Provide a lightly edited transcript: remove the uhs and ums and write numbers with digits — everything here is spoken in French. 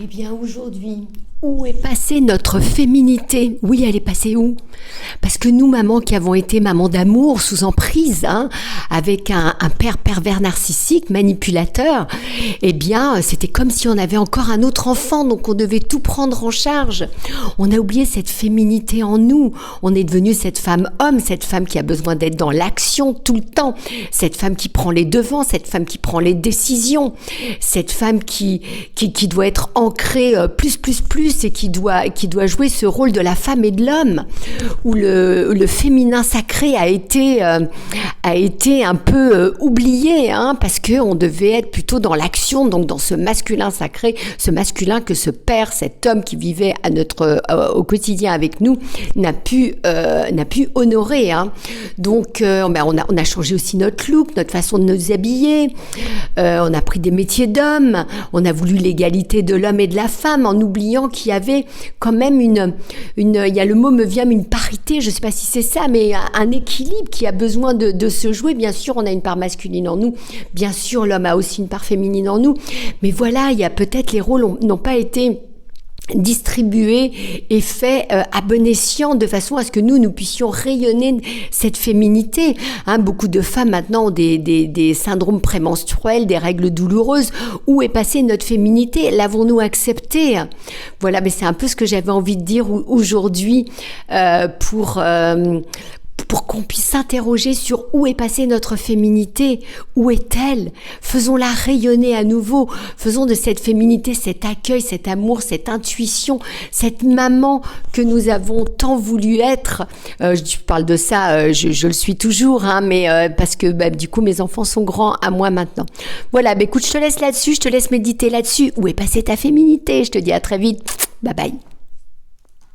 Eh bien aujourd'hui, où est passée notre féminité? Oui, elle est passée où? Parce que nous, mamans qui avons été mamans d'amour sous emprise, avec un père pervers narcissique, manipulateur, eh bien, c'était comme si on avait encore un autre enfant, donc on devait tout prendre en charge. On a oublié cette féminité en nous. On est devenu cette femme-homme, cette femme qui a besoin d'être dans l'action tout le temps, cette femme qui prend les devants, cette femme qui prend les décisions, cette femme qui doit être ancrée plus et qui doit jouer ce rôle de la femme et de l'homme, où le féminin sacré a été un peu oublié, parce que on devait être plutôt dans l'action, donc dans ce masculin sacré, ce masculin que ce père, cet homme qui vivait au quotidien avec nous, n'a pu honorer. Donc on a changé aussi notre look, notre façon de nous habiller, on a pris des métiers d'hommes, on a voulu l'égalité de l'homme et de la femme, en oubliant qu'il y avait quand même il y a le mot me vient, une parité, je ne sais pas si c'est ça, mais un équilibre qui a besoin de se jouer. Bien sûr, on a une part masculine en nous, bien sûr, l'homme a aussi une part féminine en nous, mais voilà, il y a peut-être les rôles n'ont pas été distribué et fait à bon escient, de façon à ce que nous puissions rayonner cette féminité. Beaucoup de femmes maintenant ont des syndromes prémenstruels, des règles douloureuses. Où est passée notre féminité? L'avons-nous acceptée? Voilà, mais c'est un peu ce que j'avais envie de dire aujourd'hui pour qu'on puisse s'interroger sur où est passée notre féminité, où est-elle? Faisons-la rayonner à nouveau, faisons de cette féminité cet accueil, cet amour, cette intuition, cette maman que nous avons tant voulu être. Je parle de ça, je le suis toujours, mais parce que du coup mes enfants sont grands à moi maintenant. Voilà, écoute, je te laisse là-dessus, je te laisse méditer là-dessus. Où est passée ta féminité? Je te dis à très vite, bye bye.